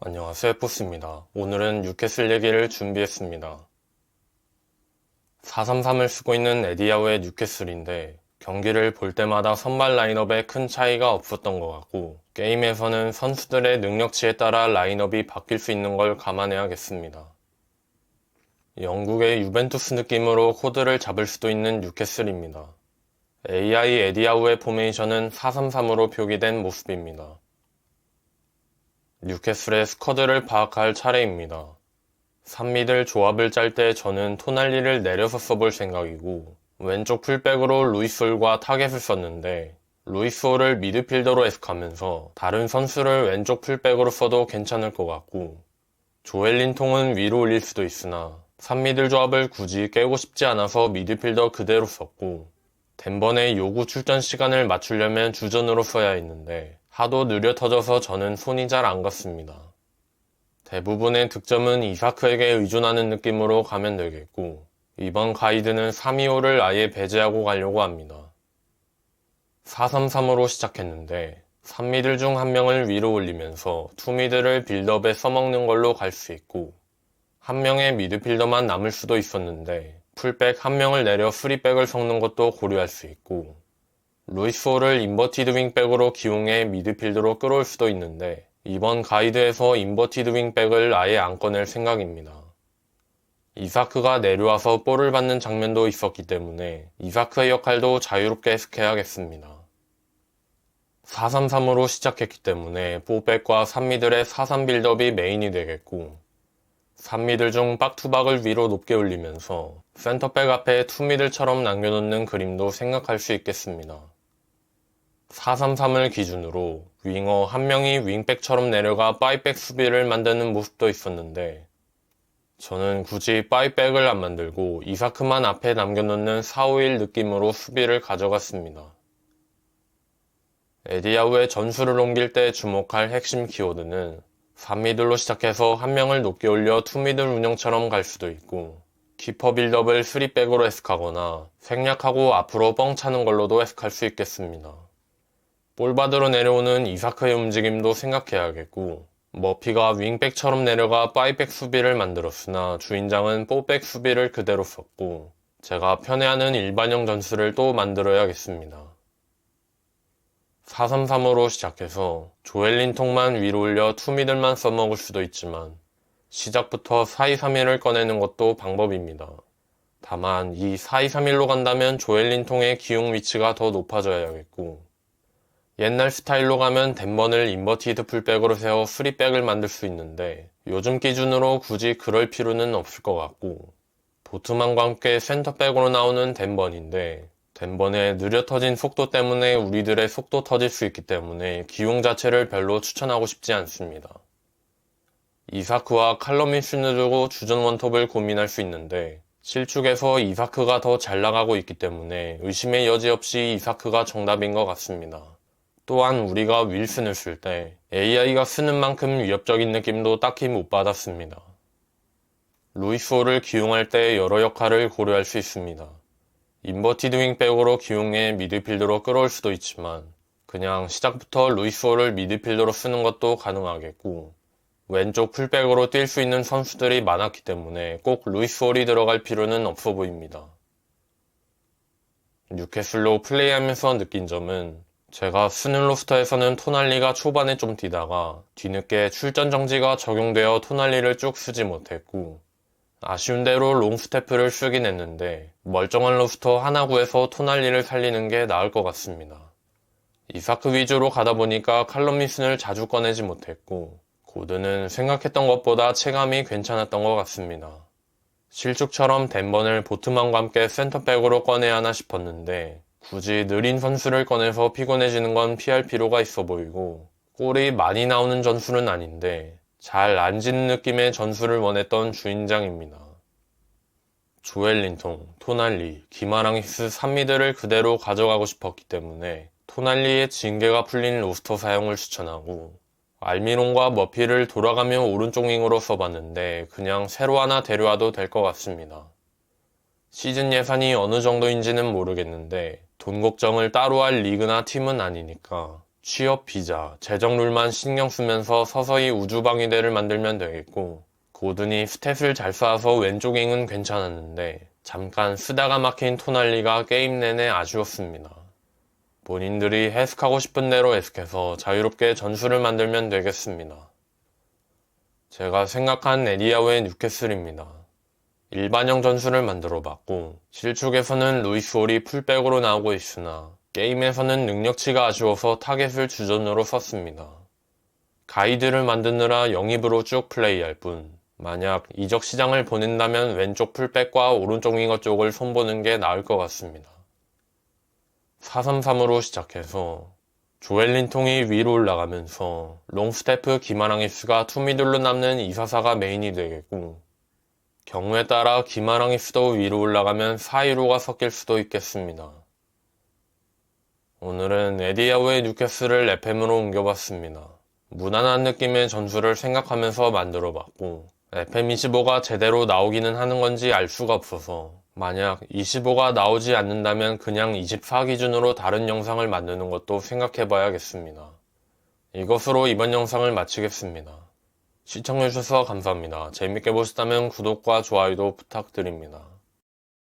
안녕하세요, 포스입니다. 오늘은 뉴캐슬 얘기를 준비했습니다. 4-3-3을 쓰고 있는 에디아우의 뉴캐슬인데 경기를 볼 때마다 선발 라인업에 큰 차이가 없었던 것 같고 게임에서는 선수들의 능력치에 따라 라인업이 바뀔 수 있는 걸 감안해야겠습니다. 영국의 유벤투스 느낌으로 코드를 잡을 수도 있는 뉴캐슬입니다. AI 에디아우의 포메이션은 4-3-3으로 표기된 모습입니다. 뉴캐슬의 스쿼드를 파악할 차례입니다. 3미들 조합을 짤 때 저는 토날리를 내려서 써볼 생각이고 왼쪽 풀백으로 루이스홀과 타겟을 썼는데 루이스홀을 미드필더로 에스크하면서 다른 선수를 왼쪽 풀백으로 써도 괜찮을 것 같고 조엘린통은 위로 올릴 수도 있으나 3미들 조합을 굳이 깨고 싶지 않아서 미드필더 그대로 썼고 덴번의 요구 출전 시간을 맞추려면 주전으로 써야 했는데 하도 느려 터져서 저는 손이 잘 안 갔습니다. 대부분의 득점은 이사크에게 의존하는 느낌으로 가면 되겠고 이번 가이드는 325를 아예 배제하고 가려고 합니다. 4-3-3으로 시작했는데 3미들 중 한 명을 위로 올리면서 2미들을 빌드업에 써먹는 걸로 갈 수 있고 한 명의 미드필더만 남을 수도 있었는데 풀백 한 명을 내려 3백을 섞는 것도 고려할 수 있고 루이스홀을 인버티드 윙백으로 기용해 미드필드로 끌어올 수도 있는데 이번 가이드에서 인버티드 윙백을 아예 안 꺼낼 생각입니다. 이사크가 내려와서 볼을 받는 장면도 있었기 때문에 이사크의 역할도 자유롭게 해석해야겠습니다. 4-3-3으로 시작했기 때문에 4백과 3미들의 4-3 빌드업이 메인이 되겠고 3미들 중 박투박을 위로 높게 올리면서 센터백 앞에 2미들처럼 남겨놓는 그림도 생각할 수 있겠습니다. 4-3-3을 기준으로 윙어 한 명이 윙백처럼 내려가 파이백 수비를 만드는 모습도 있었는데 저는 굳이 파이백을 안 만들고 이사크만 앞에 남겨놓는 4-5-1 느낌으로 수비를 가져갔습니다. 에디아우의 전술을 옮길 때 주목할 핵심 키워드는 3미들로 시작해서 한 명을 높게 올려 2미들 운영처럼 갈 수도 있고 키퍼 빌드업을 3백으로 해석하거나 생략하고 앞으로 뻥 차는 걸로도 해석할 수 있겠습니다. 볼 받으러 내려오는 이사크의 움직임도 생각해야겠고 머피가 윙백처럼 내려가 5백 수비를 만들었으나 주인장은 4백 수비를 그대로 썼고 제가 편애하는 일반형 전술을 또 만들어야겠습니다. 4-3-3으로 시작해서 조엘린통만 위로 올려 2미들만 써먹을 수도 있지만 시작부터 4-2-3-1을 꺼내는 것도 방법입니다. 다만 이 4-2-3-1로 간다면 조엘린통의 기용 위치가 더 높아져야겠고 옛날 스타일로 가면 덴번을 인버티드 풀백으로 세워 3백을 만들 수 있는데 요즘 기준으로 굳이 그럴 필요는 없을 것 같고 보트만과 함께 센터백으로 나오는 덴번인데 덴번의 느려 터진 속도 때문에 우리들의 속도 터질 수 있기 때문에 기용 자체를 별로 추천하고 싶지 않습니다. 이사크와 칼럼윈슨을 두고 주전 원톱을 고민할 수 있는데 실축에서 이사크가 더 잘 나가고 있기 때문에 의심의 여지 없이 이사크가 정답인 것 같습니다. 또한 우리가 윌슨을 쓸 때 AI가 쓰는 만큼 위협적인 느낌도 딱히 못 받았습니다. 루이스홀을 기용할 때 여러 역할을 고려할 수 있습니다. 인버티드 윙백으로 기용해 미드필더로 끌어올 수도 있지만 그냥 시작부터 루이스홀을 미드필더로 쓰는 것도 가능하겠고 왼쪽 풀백으로 뛸 수 있는 선수들이 많았기 때문에 꼭 루이스홀이 들어갈 필요는 없어 보입니다. 뉴캐슬로 플레이하면서 느낀 점은 제가 쓰는 로스터에서는 토날리가 초반에 좀 뛰다가 뒤늦게 출전 정지가 적용되어 토날리를 쭉 쓰지 못했고 아쉬운 대로 롱스태프를 쓰긴 했는데 멀쩡한 로스터 하나 구해서 토날리를 살리는 게 나을 것 같습니다. 이사크 위주로 가다 보니까 칼럼윈슨을 자주 꺼내지 못했고 고드는 생각했던 것보다 체감이 괜찮았던 것 같습니다. 실축처럼 덴번을 보트만과 함께 센터백으로 꺼내야 하나 싶었는데 굳이 느린 선수를 꺼내서 피곤해지는 건 피할 필요가 있어 보이고 골이 많이 나오는 전술은 아닌데 잘 안 지는 느낌의 전술을 원했던 주인장입니다. 조엘린통, 토날리, 기마랑이스 3미들을 그대로 가져가고 싶었기 때문에 토날리의 징계가 풀린 로스터 사용을 추천하고 알미론과 머피를 돌아가며 오른쪽 윙으로 써봤는데 그냥 새로 하나 데려와도 될 것 같습니다. 시즌 예산이 어느 정도인지는 모르겠는데 돈 걱정을 따로 할 리그나 팀은 아니니까 취업 비자, 재정 룰만 신경 쓰면서 서서히 우주방위대를 만들면 되겠고, 고든이 스탯을 잘 쌓아서 왼쪽잉은 괜찮았는데 잠깐 쓰다가 막힌 토날리가 게임 내내 아쉬웠습니다. 본인들이 해석하고 싶은 대로 해석해서 자유롭게 전술을 만들면 되겠습니다. 제가 생각한 에디아우의 뉴캐슬입니다. 일반형 전술을 만들어 봤고, 실축에서는 루이스 홀이 풀백으로 나오고 있으나 게임에서는 능력치가 아쉬워서 타겟을 주전으로 썼습니다. 가이드를 만드느라 영입으로 쭉 플레이할 뿐, 만약 이적 시장을 보낸다면 왼쪽 풀백과 오른쪽 윙어 쪽을 손보는 게 나을 것 같습니다. 4-3-3으로 시작해서 조엘린통이 위로 올라가면서 롱스태프 기마랑이스가 투미들로 남는 2-4-4가 메인이 되겠고, 경우에 따라 기마랑이스도 위로 올라가면 4-2-5가 섞일 수도 있겠습니다. 오늘은 에디아우의 뉴캐슬을 FM으로 옮겨봤습니다. 무난한 느낌의 전술을 생각하면서 만들어봤고, FM25가 제대로 나오기는 하는 건지 알 수가 없어서 만약 25가 나오지 않는다면 그냥 24 기준으로 다른 영상을 만드는 것도 생각해봐야겠습니다. 이것으로 이번 영상을 마치겠습니다. 시청해주셔서 감사합니다. 재밌게 보셨다면 구독과 좋아요도 부탁드립니다.